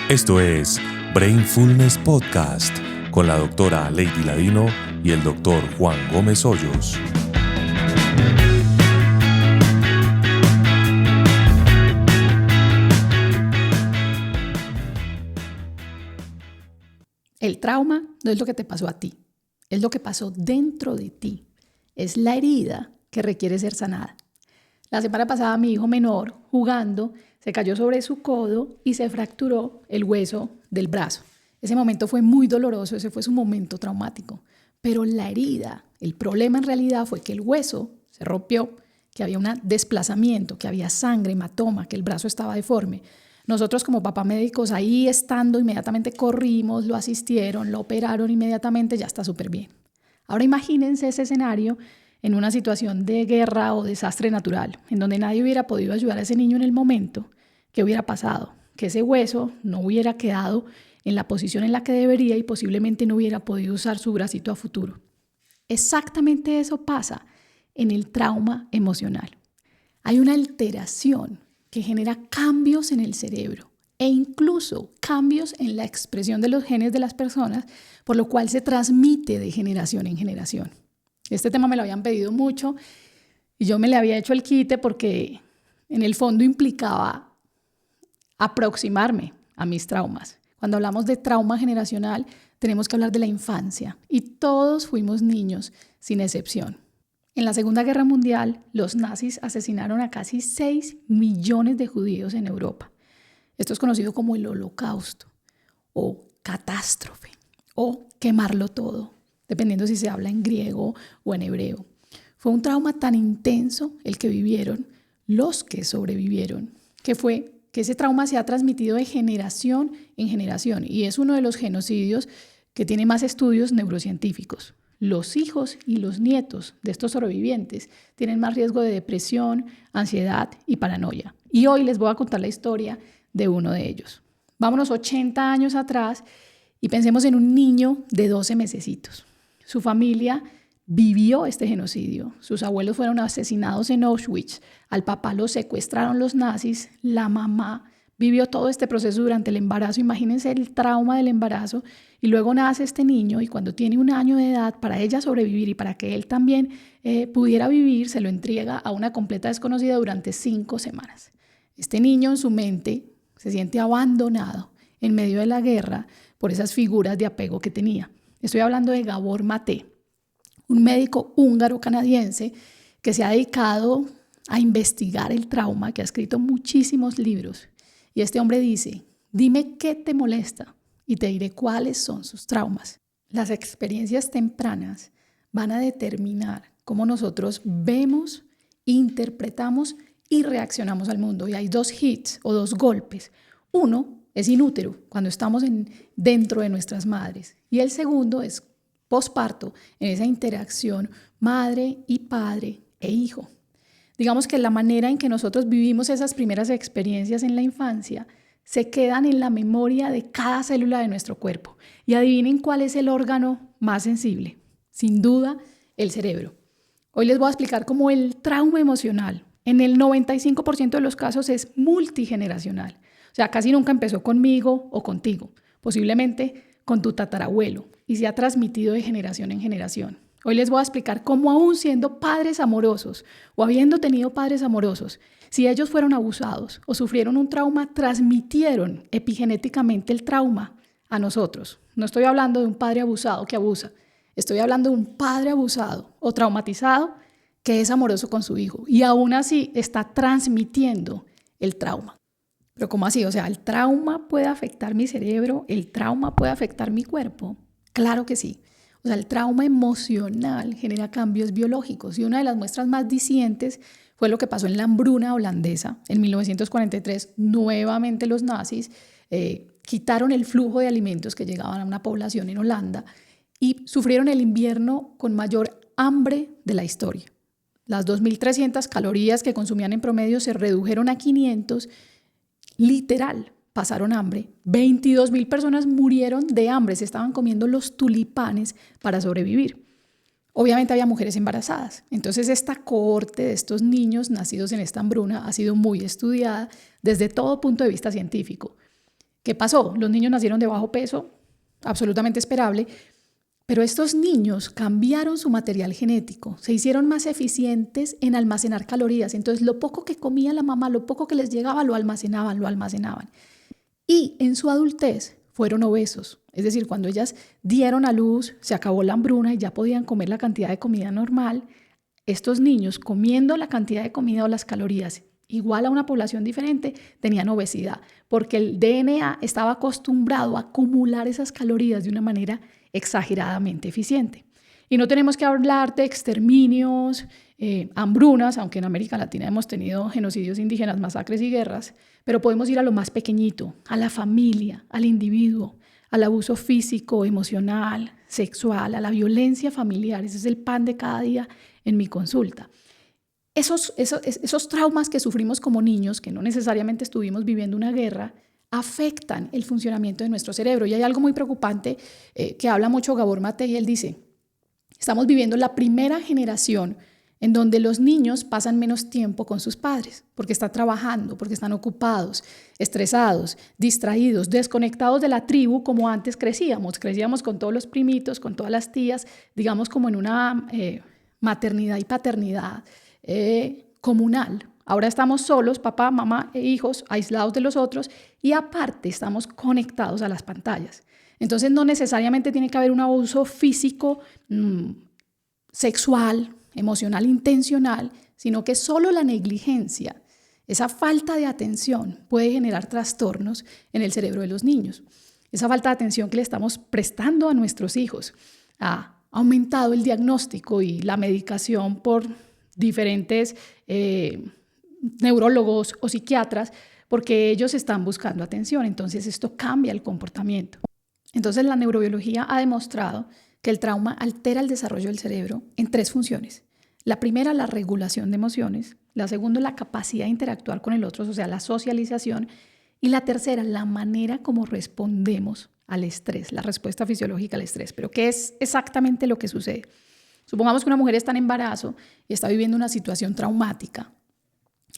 Esto es Brainfulness Podcast con la doctora Lady Ladino y el doctor Juan Gómez Hoyos. El trauma no es lo que te pasó a ti, es lo que pasó dentro de ti. Es la herida que requiere ser sanada. La semana pasada mi hijo menor, jugando, se cayó sobre su codo y se fracturó el hueso del brazo. Ese momento fue muy doloroso, ese fue su momento traumático. Pero la herida, el problema en realidad fue que el hueso se rompió, que había un desplazamiento, que había sangre, hematoma, que el brazo estaba deforme. Nosotros como papá médicos ahí estando inmediatamente corrimos, lo asistieron, lo operaron inmediatamente, ya está súper bien. Ahora imagínense ese escenario en una situación de guerra o desastre natural, en donde nadie hubiera podido ayudar a ese niño en el momento. ¿Qué hubiera pasado? Que ese hueso no hubiera quedado en la posición en la que debería y posiblemente no hubiera podido usar su bracito a futuro. Exactamente eso pasa en el trauma emocional. Hay una alteración que genera cambios en el cerebro e incluso cambios en la expresión de los genes de las personas, por lo cual se transmite de generación en generación. Este tema me lo habían pedido mucho y yo me le había hecho el quite porque en el fondo implicaba aproximarme a mis traumas. Cuando hablamos de trauma generacional, tenemos que hablar de la infancia y todos fuimos niños, sin excepción. En la Segunda Guerra Mundial, los nazis asesinaron a casi 6 millones de judíos en Europa. Esto es conocido como el Holocausto o catástrofe o quemarlo todo, dependiendo si se habla en griego o en hebreo. Fue un trauma tan intenso el que vivieron los que sobrevivieron, que ese trauma se ha transmitido de generación en generación y es uno de los genocidios que tiene más estudios neurocientíficos. Los hijos y los nietos de estos sobrevivientes tienen más riesgo de depresión, ansiedad y paranoia. Y hoy les voy a contar la historia de uno de ellos. Vámonos 80 años atrás y pensemos en un niño de 12 mesecitos. Su familia vivió este genocidio. Sus abuelos fueron asesinados en Auschwitz. Al papá lo secuestraron los nazis. La mamá vivió todo este proceso durante el embarazo. Imagínense el trauma del embarazo. Y luego nace este niño y cuando tiene 1 año de edad, para ella sobrevivir y para que él también pudiera vivir, se lo entrega a una completa desconocida durante 5 semanas. Este niño en su mente se siente abandonado en medio de la guerra por esas figuras de apego que tenía. Estoy hablando de Gabor Maté, un médico húngaro-canadiense que se ha dedicado a investigar el trauma, que ha escrito muchísimos libros. Y este hombre dice, dime qué te molesta y te diré cuáles son sus traumas. Las experiencias tempranas van a determinar cómo nosotros vemos, interpretamos y reaccionamos al mundo. Y hay 2 hits o 2 golpes. Uno es in útero, cuando estamos dentro de nuestras madres. Y el segundo es posparto, en esa interacción madre y padre e hijo. Digamos que la manera en que nosotros vivimos esas primeras experiencias en la infancia se quedan en la memoria de cada célula de nuestro cuerpo. Y adivinen cuál es el órgano más sensible. Sin duda, el cerebro. Hoy les voy a explicar cómo el trauma emocional, en el 95% de los casos, es multigeneracional. O sea, casi nunca empezó conmigo o contigo, posiblemente con tu tatarabuelo, y se ha transmitido de generación en generación. Hoy les voy a explicar cómo aún siendo padres amorosos o habiendo tenido padres amorosos, si ellos fueron abusados o sufrieron un trauma, transmitieron epigenéticamente el trauma a nosotros. No estoy hablando de un padre abusado que abusa, estoy hablando de un padre abusado o traumatizado que es amoroso con su hijo y aún así está transmitiendo el trauma. Pero ¿cómo así? O sea, ¿el trauma puede afectar mi cerebro? ¿El trauma puede afectar mi cuerpo? Claro que sí. O sea, el trauma emocional genera cambios biológicos y una de las muestras más dicientes fue lo que pasó en la hambruna holandesa. En 1943, nuevamente los nazis quitaron el flujo de alimentos que llegaban a una población en Holanda y sufrieron el invierno con mayor hambre de la historia. Las 2.300 calorías que consumían en promedio se redujeron a 500. Literal, pasaron hambre. 22.000 personas murieron de hambre, se estaban comiendo los tulipanes para sobrevivir. Obviamente había mujeres embarazadas. Entonces esta cohorte de estos niños nacidos en esta hambruna ha sido muy estudiada desde todo punto de vista científico. ¿Qué pasó? Los niños nacieron de bajo peso, absolutamente esperable, pero estos niños cambiaron su material genético, se hicieron más eficientes en almacenar calorías. Entonces, lo poco que comía la mamá, lo poco que les llegaba, lo almacenaban. Y en su adultez fueron obesos. Es decir, cuando ellas dieron a luz, se acabó la hambruna y ya podían comer la cantidad de comida normal. Estos niños, comiendo la cantidad de comida o las calorías igual a una población diferente, tenían obesidad, porque el DNA estaba acostumbrado a acumular esas calorías de una manera exageradamente eficiente. Y no tenemos que hablar de exterminios, hambrunas, aunque en América Latina hemos tenido genocidios indígenas, masacres y guerras, pero podemos ir a lo más pequeñito, a la familia, al individuo, al abuso físico, emocional, sexual, a la violencia familiar. Ese es el pan de cada día en mi consulta. Esos traumas que sufrimos como niños, que no necesariamente estuvimos viviendo una guerra, afectan el funcionamiento de nuestro cerebro. Y hay algo muy preocupante que habla mucho Gabor Mate, y él dice, estamos viviendo la primera generación en donde los niños pasan menos tiempo con sus padres, porque están trabajando, porque están ocupados, estresados, distraídos, desconectados de la tribu como antes crecíamos. Crecíamos con todos los primitos, con todas las tías, digamos como en una maternidad y paternidad comunal. Ahora estamos solos, papá, mamá e hijos, aislados de los otros, y aparte estamos conectados a las pantallas. Entonces no necesariamente tiene que haber un abuso físico, sexual, emocional, intencional, sino que solo la negligencia, esa falta de atención puede generar trastornos en el cerebro de los niños. Esa falta de atención que le estamos prestando a nuestros hijos ha aumentado el diagnóstico y la medicación por diferentes neurólogos o psiquiatras, porque ellos están buscando atención. Entonces esto cambia el comportamiento. Entonces la neurobiología ha demostrado que el trauma altera el desarrollo del cerebro en 3 funciones. La primera, la regulación de emociones. La segunda, la capacidad de interactuar con el otro, o sea, la socialización. Y la tercera, la manera como respondemos al estrés, la respuesta fisiológica al estrés. Pero ¿qué es exactamente lo que sucede? Supongamos que una mujer está en embarazo y está viviendo una situación traumática.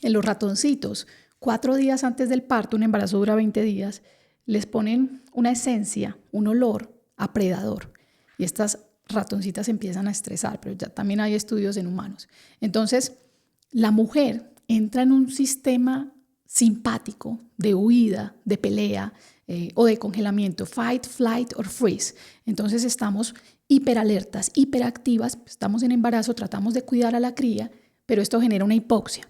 En los ratoncitos, 4 días antes del parto, un embarazo dura 20 días, les ponen una esencia, un olor a predador. Y estas ratoncitas empiezan a estresar, pero ya también hay estudios en humanos. Entonces, la mujer entra en un sistema simpático de huida, de pelea o de congelamiento, fight, flight or freeze. Entonces estamos hiperalertas, hiperactivas, estamos en embarazo, tratamos de cuidar a la cría, pero esto genera una hipoxia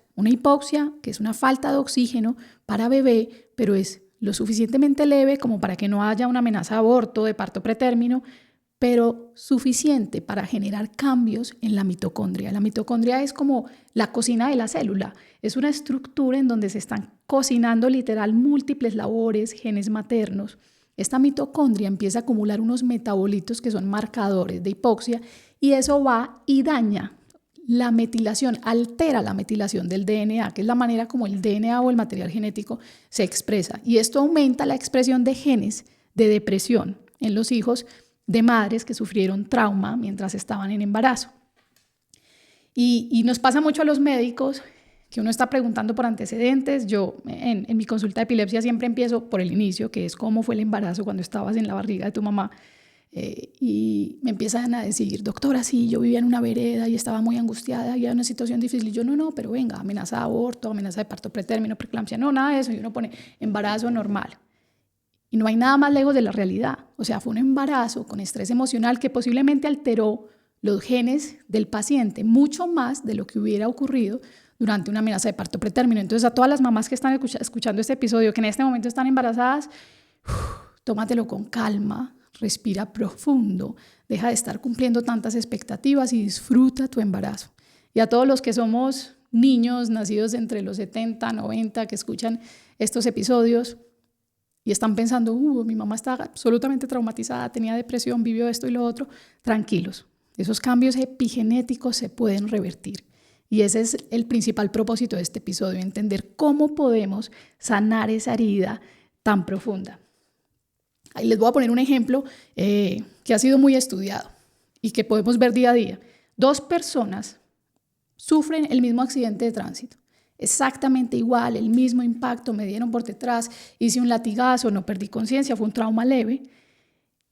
que es una falta de oxígeno para bebé, pero es lo suficientemente leve como para que no haya una amenaza de aborto, de parto pretérmino, pero suficiente para generar cambios en la mitocondria. La mitocondria es como la cocina de la célula. Es una estructura en donde se están cocinando literal múltiples labores, genes maternos. Esta mitocondria empieza a acumular unos metabolitos que son marcadores de hipoxia y eso va y daña la metilación, altera la metilación del DNA, que es la manera como el DNA o el material genético se expresa. Y esto aumenta la expresión de genes de depresión en los hijos de madres que sufrieron trauma mientras estaban en embarazo. Y nos pasa mucho a los médicos que uno está preguntando por antecedentes. Yo en mi consulta de epilepsia siempre empiezo por el inicio, que es cómo fue el embarazo cuando estabas en la barriga de tu mamá. Y me empiezan a decir, doctora, sí, yo vivía en una vereda y estaba muy angustiada, había una situación difícil. Y yo, no, pero venga, amenaza de aborto, amenaza de parto pretérmino, preeclampsia, no, nada de eso. Y uno pone embarazo normal. Y no hay nada más lejos de la realidad. O sea, fue un embarazo con estrés emocional que posiblemente alteró los genes del paciente mucho más de lo que hubiera ocurrido durante una amenaza de parto pretérmino. Entonces, a todas las mamás que están escuchando este episodio, que en este momento están embarazadas, tómatelo con calma, respira profundo, deja de estar cumpliendo tantas expectativas y disfruta tu embarazo. Y a todos los que somos niños nacidos entre los 70, 90, que escuchan estos episodios y están pensando, mi mamá está absolutamente traumatizada, tenía depresión, vivió esto y lo otro, tranquilos. Esos cambios epigenéticos se pueden revertir. Y ese es el principal propósito de este episodio, entender cómo podemos sanar esa herida tan profunda. Ahí les voy a poner un ejemplo que ha sido muy estudiado y que podemos ver día a día. 2 personas sufren el mismo accidente de tránsito. Exactamente igual, el mismo impacto, me dieron por detrás, hice un latigazo, no perdí conciencia, fue un trauma leve.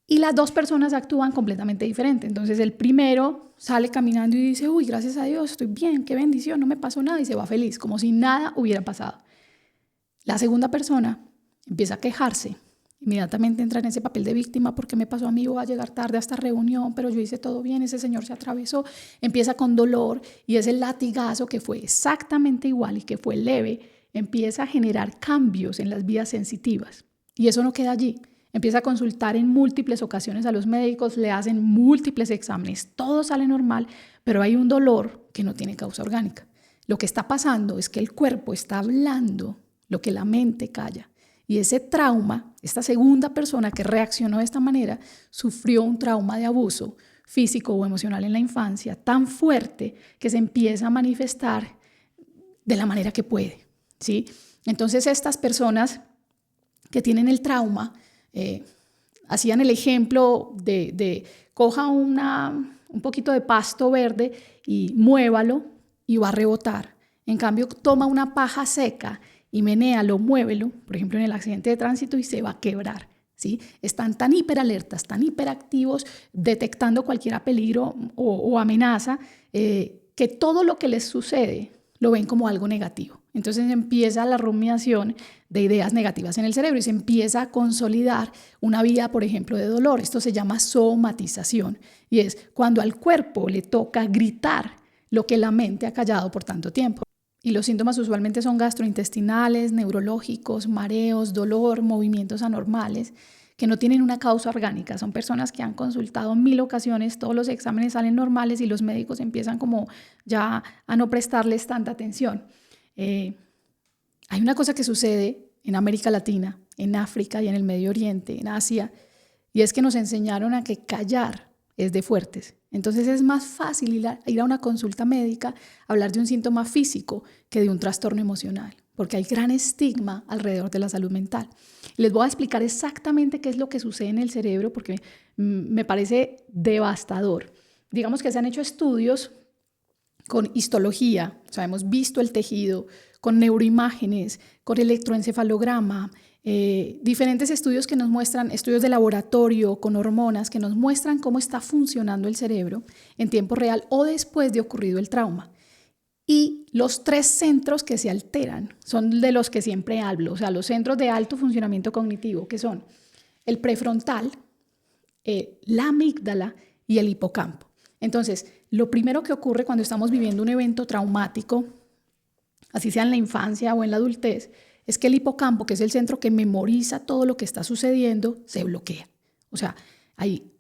Y las dos personas actúan completamente diferente. Entonces el primero sale caminando y dice, uy, gracias a Dios, estoy bien, qué bendición, no me pasó nada, y se va feliz, como si nada hubiera pasado. La segunda persona empieza a quejarse, inmediatamente entra en ese papel de víctima, porque me pasó a mí, voy a llegar tarde a esta reunión, pero yo hice todo bien, ese señor se atravesó, empieza con dolor, y ese latigazo que fue exactamente igual y que fue leve, empieza a generar cambios en las vías sensitivas. Y eso no queda allí. Empieza a consultar en múltiples ocasiones a los médicos, le hacen múltiples exámenes, todo sale normal, pero hay un dolor que no tiene causa orgánica. Lo que está pasando es que el cuerpo está hablando lo que la mente calla. Y ese trauma, esta segunda persona que reaccionó de esta manera, sufrió un trauma de abuso físico o emocional en la infancia tan fuerte que se empieza a manifestar de la manera que puede, ¿sí? Entonces estas personas que tienen el trauma hacían el ejemplo de coja un poquito de pasto verde y muévalo y va a rebotar. En cambio, toma una paja seca y menéalo, muévelo, por ejemplo en el accidente de tránsito, y se va a quebrar, ¿sí? Están tan hiperalertas, tan hiperactivos, detectando cualquier peligro o amenaza, que todo lo que les sucede lo ven como algo negativo. Entonces empieza la rumiación de ideas negativas en el cerebro y se empieza a consolidar una vida, por ejemplo, de dolor. Esto se llama somatización y es cuando al cuerpo le toca gritar lo que la mente ha callado por tanto tiempo. Y los síntomas usualmente son gastrointestinales, neurológicos, mareos, dolor, movimientos anormales que no tienen una causa orgánica. Son personas que han consultado 1000 ocasiones, todos los exámenes salen normales y los médicos empiezan como ya a no prestarles tanta atención. Hay una cosa que sucede en América Latina, en África y en el Medio Oriente, en Asia, y es que nos enseñaron a que callar es de fuertes. Entonces es más fácil ir a una consulta médica, hablar de un síntoma físico que de un trastorno emocional, porque hay gran estigma alrededor de la salud mental. Les voy a explicar exactamente qué es lo que sucede en el cerebro, porque me parece devastador. Digamos que se han hecho estudios con histología, o sea, hemos visto el tejido, con neuroimágenes, con electroencefalograma, diferentes estudios que nos muestran, estudios de laboratorio con hormonas que nos muestran cómo está funcionando el cerebro en tiempo real o después de ocurrido el trauma. Y los 3 centros que se alteran son de los que siempre hablo, o sea, los centros de alto funcionamiento cognitivo, que son el prefrontal, la amígdala y el hipocampo. Entonces, lo primero que ocurre cuando estamos viviendo un evento traumático, así sea en la infancia o en la adultez, es que el hipocampo, que es el centro que memoriza todo lo que está sucediendo, se bloquea. O sea, ahí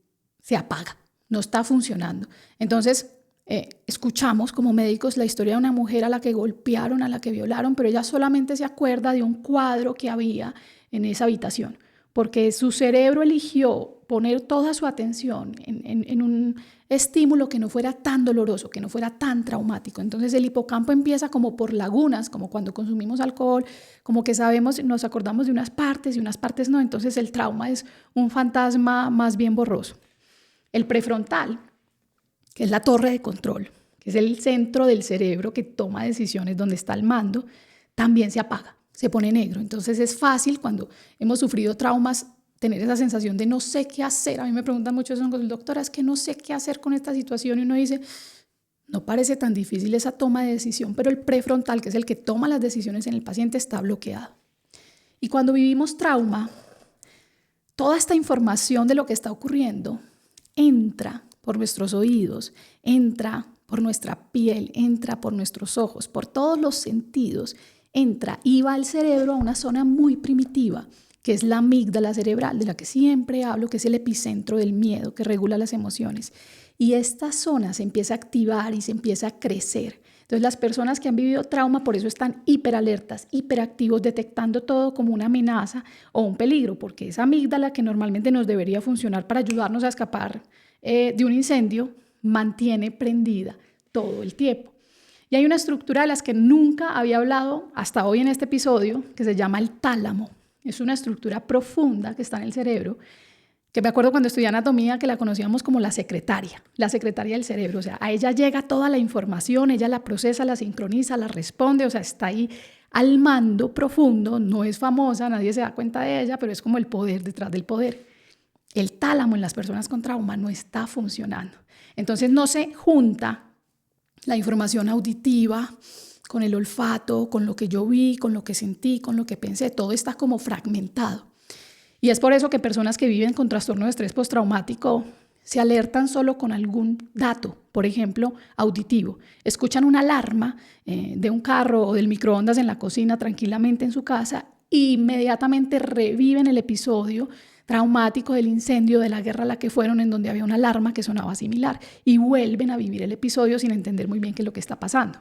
se apaga, no está funcionando. Entonces, escuchamos como médicos la historia de una mujer a la que golpearon, a la que violaron, pero ella solamente se acuerda de un cuadro que había en esa habitación, porque su cerebro eligió poner toda su atención en un estímulo que no fuera tan doloroso, que no fuera tan traumático. Entonces el hipocampo empieza como por lagunas, como cuando consumimos alcohol, como que sabemos, nos acordamos de unas partes y unas partes no. Entonces el trauma es un fantasma más bien borroso. El prefrontal, que es la torre de control, que es el centro del cerebro que toma decisiones, donde está el mando, también se apaga, se pone negro. Entonces es fácil cuando hemos sufrido traumas tener esa sensación de no sé qué hacer. A mí me preguntan mucho eso, doctora, es que no sé qué hacer con esta situación, y uno dice, no parece tan difícil esa toma de decisión, pero el prefrontal, que es el que toma las decisiones en el paciente, está bloqueado. Y cuando vivimos trauma, toda esta información de lo que está ocurriendo entra por nuestros oídos, entra por nuestra piel, entra por nuestros ojos, por todos los sentidos, entra y va al cerebro a una zona muy primitiva, que es la amígdala cerebral, de la que siempre hablo, que es el epicentro del miedo, que regula las emociones. Y esta zona se empieza a activar y se empieza a crecer. Entonces las personas que han vivido trauma por eso están hiperalertas, hiperactivos, detectando todo como una amenaza o un peligro, porque esa amígdala que normalmente nos debería funcionar para ayudarnos a escapar de un incendio, mantiene prendida todo el tiempo. Y hay una estructura de las que nunca había hablado hasta hoy en este episodio, que se llama el tálamo. Es una estructura profunda que está en el cerebro, que me acuerdo cuando estudié anatomía que la conocíamos como la secretaria del cerebro. O sea, a ella llega toda la información, ella la procesa, la sincroniza, la responde, o sea, está ahí al mando profundo, no es famosa, nadie se da cuenta de ella, pero es como el poder detrás del poder. El tálamo en las personas con trauma no está funcionando. Entonces no se junta la información auditiva con el olfato, con lo que yo vi, con lo que sentí, con lo que pensé, todo está como fragmentado. Y es por eso que personas que viven con trastorno de estrés postraumático se alertan solo con algún dato, por ejemplo, auditivo. Escuchan una alarma de un carro o del microondas en la cocina tranquilamente en su casa e inmediatamente reviven el episodio traumático del incendio, de la guerra a la que fueron, en donde había una alarma que sonaba similar, y vuelven a vivir el episodio sin entender muy bien qué es lo que está pasando.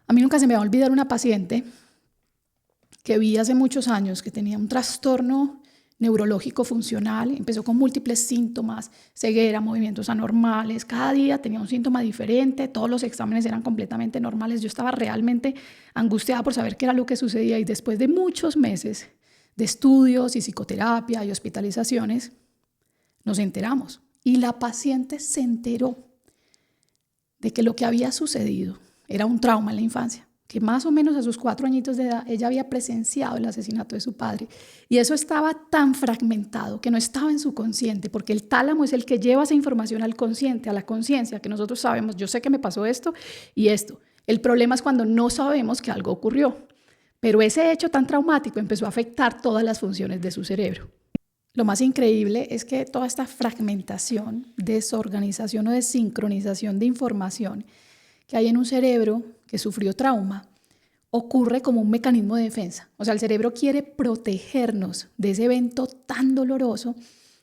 A mí nunca se me va a olvidar una paciente que vi hace muchos años que tenía un trastorno neurológico funcional, empezó con múltiples síntomas, ceguera, movimientos anormales, cada día tenía un síntoma diferente, todos los exámenes eran completamente normales, yo estaba realmente angustiada por saber qué era lo que sucedía y después de muchos meses de estudios y psicoterapia y hospitalizaciones, nos enteramos y la paciente se enteró de que lo que había sucedido era un trauma en la infancia, que más o menos a sus 4 añitos de edad ella había presenciado el asesinato de su padre y eso estaba tan fragmentado que no estaba en su consciente, porque el tálamo es el que lleva esa información al consciente, a la conciencia, que nosotros sabemos, yo sé que me pasó esto y esto. El problema es cuando no sabemos que algo ocurrió, pero ese hecho tan traumático empezó a afectar todas las funciones de su cerebro. Lo más increíble es que toda esta fragmentación, desorganización o desincronización de información que hay en un cerebro que sufrió trauma, ocurre como un mecanismo de defensa. O sea, el cerebro quiere protegernos de ese evento tan doloroso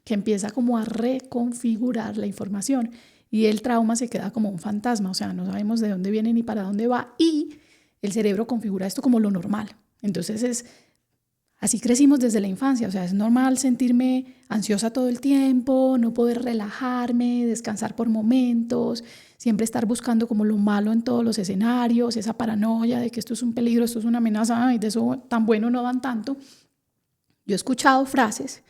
que empieza como a reconfigurar la información y el trauma se queda como un fantasma, o sea, no sabemos de dónde viene ni para dónde va y el cerebro configura esto como lo normal. Entonces así crecimos desde la infancia, o sea, es normal sentirme ansiosa todo el tiempo, no poder relajarme, descansar por momentos, siempre estar buscando como lo malo en todos los escenarios, esa paranoia de que esto es un peligro, esto es una amenaza y de eso tan bueno no dan tanto. Yo he escuchado frases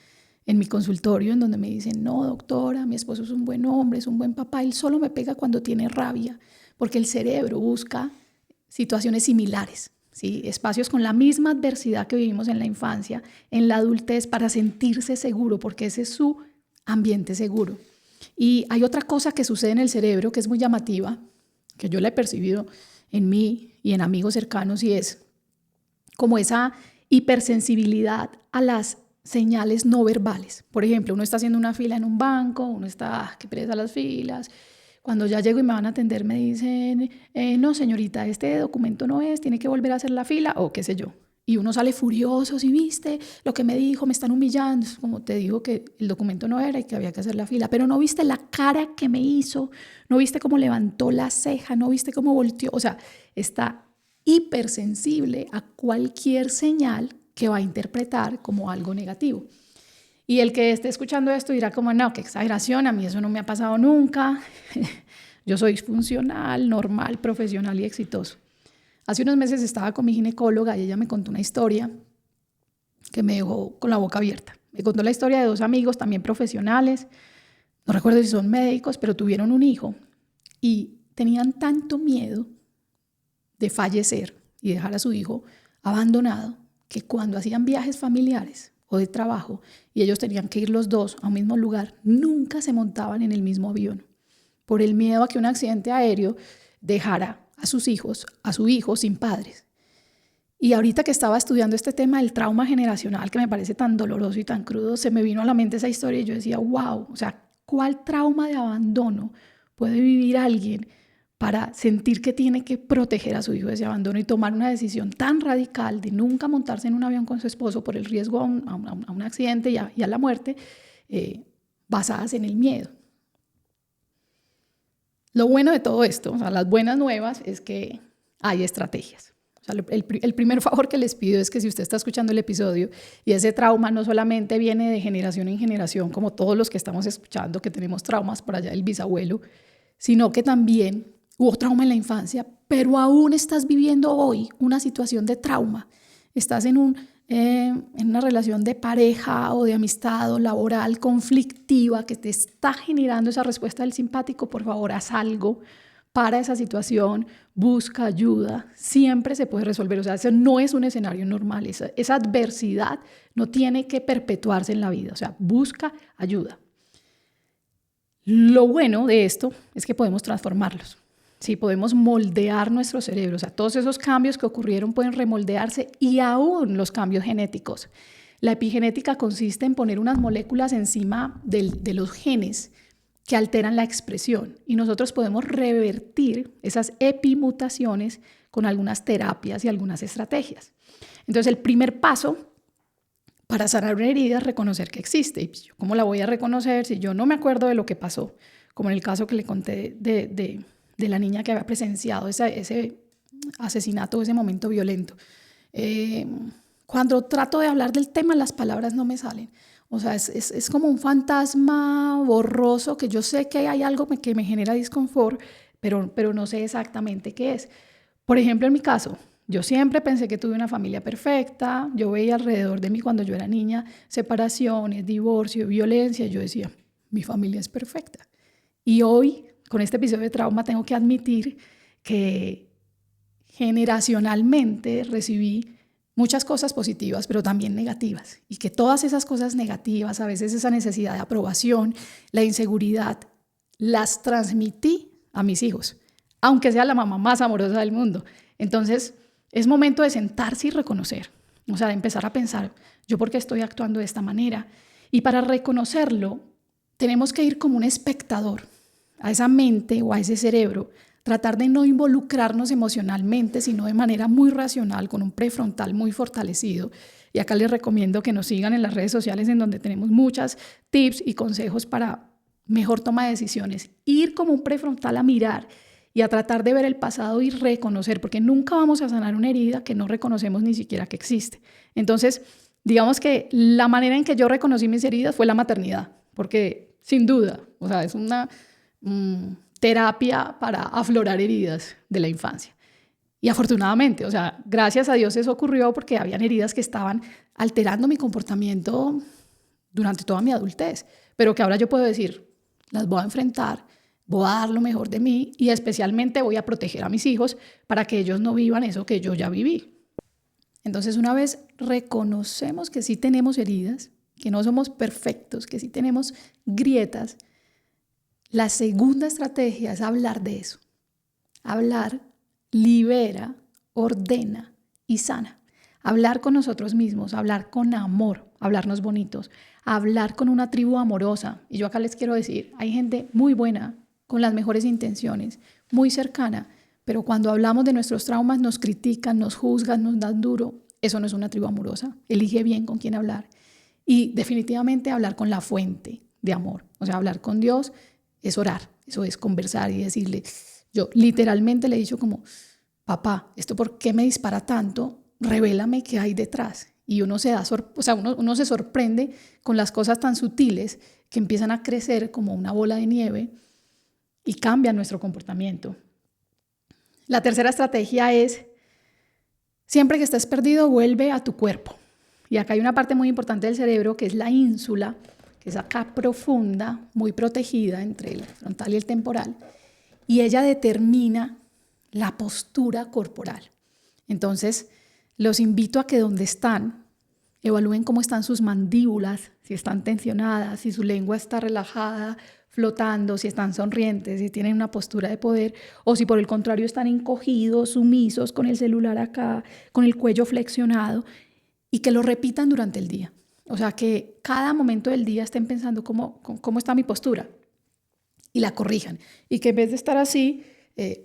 en mi consultorio en donde me dicen, no, doctora, mi esposo es un buen hombre, es un buen papá, él solo me pega cuando tiene rabia, porque el cerebro busca situaciones similares. ¿Sí? Espacios con la misma adversidad que vivimos en la infancia, en la adultez, para sentirse seguro, porque ese es su ambiente seguro. Y hay otra cosa que sucede en el cerebro que es muy llamativa, que yo la he percibido en mí y en amigos cercanos, y es como esa hipersensibilidad a las señales no verbales. Por ejemplo, uno está haciendo una fila en un banco, uno está, qué pereza las filas. Cuando ya llego y me van a atender, me dicen, no, señorita, este documento no es, tiene que volver a hacer la fila, o qué sé yo. Y uno sale furioso, si viste lo que me dijo, me están humillando. Como te digo que el documento no era y que había que hacer la fila, pero no viste la cara que me hizo, no viste cómo levantó la ceja, no viste cómo volteó. O sea, está hipersensible a cualquier señal que va a interpretar como algo negativo. Y el que esté escuchando esto dirá como, no, qué exageración, a mí eso no me ha pasado nunca. Yo soy funcional, normal, profesional y exitoso. Hace unos meses estaba con mi ginecóloga y ella me contó una historia que me dejó con la boca abierta. Me contó la historia de 2 amigos también profesionales, no recuerdo si son médicos, pero tuvieron un hijo y tenían tanto miedo de fallecer y dejar a su hijo abandonado que cuando hacían viajes familiares o de trabajo y ellos tenían que ir los 2 a un mismo lugar, nunca se montaban en el mismo avión por el miedo a que un accidente aéreo dejara a sus hijos, a su hijo sin padres. Y ahorita que estaba estudiando este tema del trauma generacional, que me parece tan doloroso y tan crudo, se me vino a la mente esa historia y yo decía, wow, o sea, ¿cuál trauma de abandono puede vivir alguien para sentir que tiene que proteger a su hijo de ese abandono y tomar una decisión tan radical de nunca montarse en un avión con su esposo por el riesgo a un accidente y a la muerte, basadas en el miedo? Lo bueno de todo esto, o sea, las buenas nuevas, es que hay estrategias. O sea, el primer favor que les pido es que si usted está escuchando el episodio y ese trauma no solamente viene de generación en generación, como todos los que estamos escuchando, que tenemos traumas por allá del bisabuelo, sino que también hubo trauma en la infancia, pero aún estás viviendo hoy una situación de trauma. Estás en un en una relación de pareja o de amistad o laboral conflictiva que te está generando esa respuesta del simpático, por favor, haz algo para esa situación, busca ayuda, siempre se puede resolver. O sea, eso no es un escenario normal, esa adversidad no tiene que perpetuarse en la vida, o sea, busca ayuda. Lo bueno de esto es que podemos transformarlos. Sí, podemos moldear nuestro cerebro, o sea, todos esos cambios que ocurrieron pueden remoldearse y aún los cambios genéticos. La epigenética consiste en poner unas moléculas encima de los genes que alteran la expresión y nosotros podemos revertir esas epimutaciones con algunas terapias y algunas estrategias. Entonces, el primer paso para sanar una herida es reconocer que existe. ¿Y cómo la voy a reconocer si yo no me acuerdo de lo que pasó? Como en el caso que le conté de la niña que había presenciado ese asesinato, ese momento violento. Cuando trato de hablar del tema, las palabras no me salen. O sea, es como un fantasma borroso que yo sé que hay algo que me genera disconfort, pero no sé exactamente qué es. Por ejemplo, en mi caso, yo siempre pensé que tuve una familia perfecta. Yo veía alrededor de mí cuando yo era niña separaciones, divorcio, violencia. Yo decía, mi familia es perfecta. Y hoy, con este episodio de trauma, tengo que admitir que generacionalmente recibí muchas cosas positivas, pero también negativas. Y que todas esas cosas negativas, a veces esa necesidad de aprobación, la inseguridad, las transmití a mis hijos, aunque sea la mamá más amorosa del mundo. Entonces, es momento de sentarse y reconocer. O sea, de empezar a pensar, ¿yo por qué estoy actuando de esta manera? Y para reconocerlo, tenemos que ir como un espectador a esa mente o a ese cerebro, tratar de no involucrarnos emocionalmente, sino de manera muy racional, con un prefrontal muy fortalecido. Y acá les recomiendo que nos sigan en las redes sociales en donde tenemos muchos tips y consejos para mejor toma de decisiones. Ir como un prefrontal a mirar y a tratar de ver el pasado y reconocer, porque nunca vamos a sanar una herida que no reconocemos ni siquiera que existe. Entonces, digamos que la manera en que yo reconocí mis heridas fue la maternidad, porque sin duda, o sea, es una terapia para aflorar heridas de la infancia. Y afortunadamente, o sea, gracias a Dios eso ocurrió porque habían heridas que estaban alterando mi comportamiento durante toda mi adultez, pero que ahora yo puedo decir, las voy a enfrentar, voy a dar lo mejor de mí y especialmente voy a proteger a mis hijos para que ellos no vivan eso que yo ya viví. Entonces, una vez reconocemos que sí tenemos heridas, que no somos perfectos, que sí tenemos grietas, la segunda estrategia es hablar de eso. Hablar libera, ordena y sana. Hablar con nosotros mismos, hablar con amor, hablarnos bonitos, hablar con una tribu amorosa. Y yo acá les quiero decir, hay gente muy buena, con las mejores intenciones, muy cercana, pero cuando hablamos de nuestros traumas nos critican, nos juzgan, nos dan duro. Eso no es una tribu amorosa. Elige bien con quién hablar. Y definitivamente hablar con la fuente de amor. O sea, hablar con Dios es orar, eso es conversar y decirle, yo literalmente le he dicho como, papá, ¿esto por qué me dispara tanto? Revélame qué hay detrás. Y uno se uno se sorprende con las cosas tan sutiles que empiezan a crecer como una bola de nieve y cambian nuestro comportamiento. La tercera estrategia es, siempre que estés perdido, vuelve a tu cuerpo. Y acá hay una parte muy importante del cerebro que es la ínsula, que es acá profunda, muy protegida entre el frontal y el temporal, y ella determina la postura corporal. Entonces, los invito a que donde están, evalúen cómo están sus mandíbulas, si están tensionadas, si su lengua está relajada, flotando, si están sonrientes, si tienen una postura de poder, o si por el contrario están encogidos, sumisos, con el celular acá, con el cuello flexionado, y que lo repitan durante el día. O sea, que cada momento del día estén pensando cómo está mi postura y la corrijan. Y que en vez de estar así,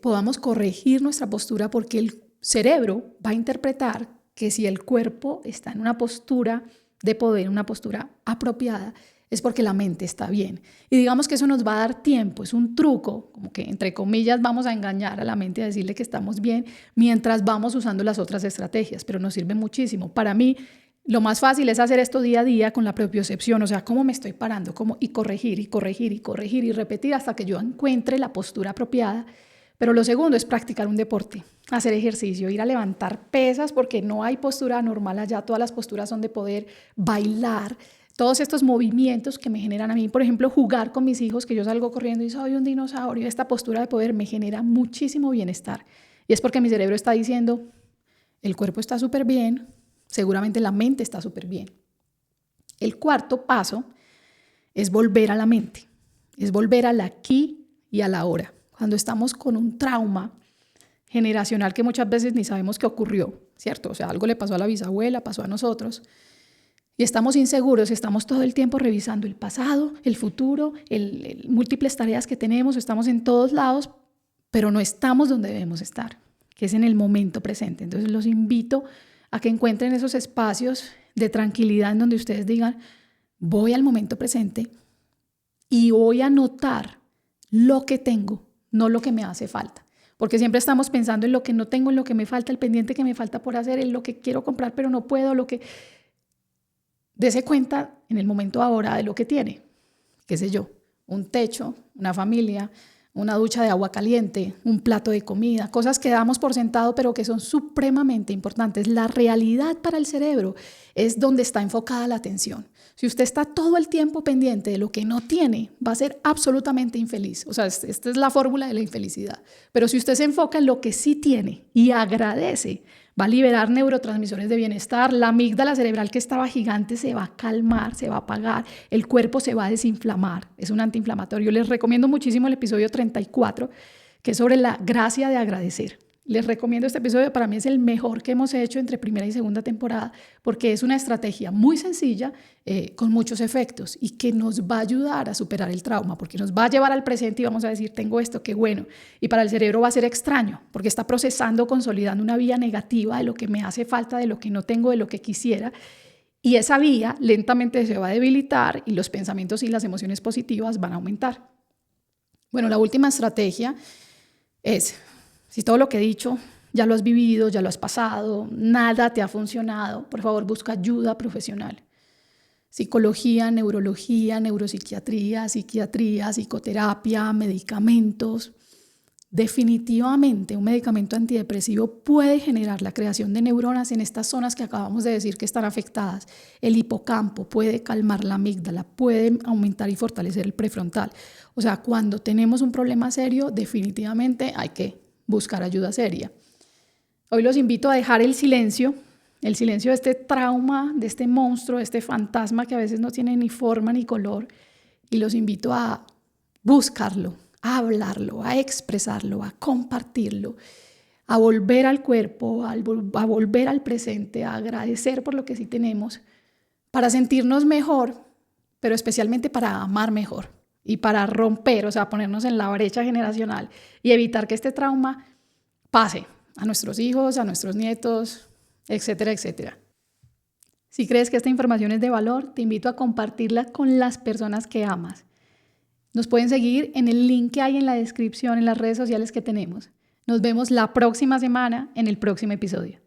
podamos corregir nuestra postura porque el cerebro va a interpretar que si el cuerpo está en una postura de poder, una postura apropiada, es porque la mente está bien. Y digamos que eso nos va a dar tiempo, es un truco, como que entre comillas vamos a engañar a la mente y a decirle que estamos bien mientras vamos usando las otras estrategias, pero nos sirve muchísimo. Para mí, lo más fácil es hacer esto día a día con la propiocepción, o sea, cómo me estoy parando, y corregir y repetir hasta que yo encuentre la postura apropiada Pero lo segundo es practicar un deporte, hacer ejercicio, ir a levantar pesas porque no hay postura normal allá, todas las posturas son de poder, bailar, todos estos movimientos que me generan a mí, por ejemplo, jugar con mis hijos, que yo salgo corriendo y soy un dinosaurio, esta postura de poder me genera muchísimo bienestar. Y es porque mi cerebro está diciendo, el cuerpo está súper bien, seguramente la mente está súper bien. El cuarto paso es volver a la mente, es volver al aquí y a la ahora. Cuando estamos con un trauma generacional que muchas veces ni sabemos qué ocurrió, ¿cierto? O sea, algo le pasó a la bisabuela, pasó a nosotros, y estamos inseguros, estamos todo el tiempo revisando el pasado, el futuro, múltiples tareas que tenemos, estamos en todos lados, pero no estamos donde debemos estar, que es en el momento presente. Entonces los invito a que encuentren esos espacios de tranquilidad en donde ustedes digan, voy al momento presente y voy a notar lo que tengo, no lo que me hace falta. Porque siempre estamos pensando en lo que no tengo, en lo que me falta, el pendiente que me falta por hacer, en lo que quiero comprar pero no puedo, Dese cuenta en el momento ahora de lo que tiene, qué sé yo, un techo, una familia, una ducha de agua caliente, un plato de comida, cosas que damos por sentado pero que son supremamente importantes. La realidad para el cerebro es donde está enfocada la atención. Si usted está todo el tiempo pendiente de lo que no tiene, va a ser absolutamente infeliz. O sea, esta es la fórmula de la infelicidad. Pero si usted se enfoca en lo que sí tiene y agradece, va a liberar neurotransmisores de bienestar, la amígdala cerebral que estaba gigante se va a calmar, se va a apagar, el cuerpo se va a desinflamar, es un antiinflamatorio. Les recomiendo muchísimo el episodio 34, que es sobre la gracia de agradecer. Les recomiendo este episodio, para mí es el mejor que hemos hecho entre primera y segunda temporada, porque es una estrategia muy sencilla, con muchos efectos y que nos va a ayudar a superar el trauma, porque nos va a llevar al presente y vamos a decir, tengo esto, qué bueno. Y para el cerebro va a ser extraño, porque está procesando, consolidando una vía negativa de lo que me hace falta, de lo que no tengo, de lo que quisiera. Y esa vía lentamente se va a debilitar y los pensamientos y las emociones positivas van a aumentar. Bueno, la última estrategia es, si todo lo que he dicho ya lo has vivido, ya lo has pasado, nada te ha funcionado, por favor busca ayuda profesional. Psicología, neurología, neuropsiquiatría, psiquiatría, psicoterapia, medicamentos. Definitivamente un medicamento antidepresivo puede generar la creación de neuronas en estas zonas que acabamos de decir que están afectadas. El hipocampo puede calmar la amígdala, puede aumentar y fortalecer el prefrontal. O sea, cuando tenemos un problema serio, definitivamente hay que buscar ayuda seria. Hoy los invito a dejar el silencio de este trauma, de este monstruo, de este fantasma que a veces no tiene ni forma ni color, y los invito a buscarlo, a hablarlo, a expresarlo, a compartirlo, a volver al cuerpo, a volver al presente, a agradecer por lo que sí tenemos, para sentirnos mejor, pero especialmente para amar mejor y para romper, o sea, ponernos en la brecha generacional y evitar que este trauma pase a nuestros hijos, a nuestros nietos, etcétera, etcétera. Si crees que esta información es de valor, te invito a compartirla con las personas que amas. Nos pueden seguir en el link que hay en la descripción, en las redes sociales que tenemos. Nos vemos la próxima semana en el próximo episodio.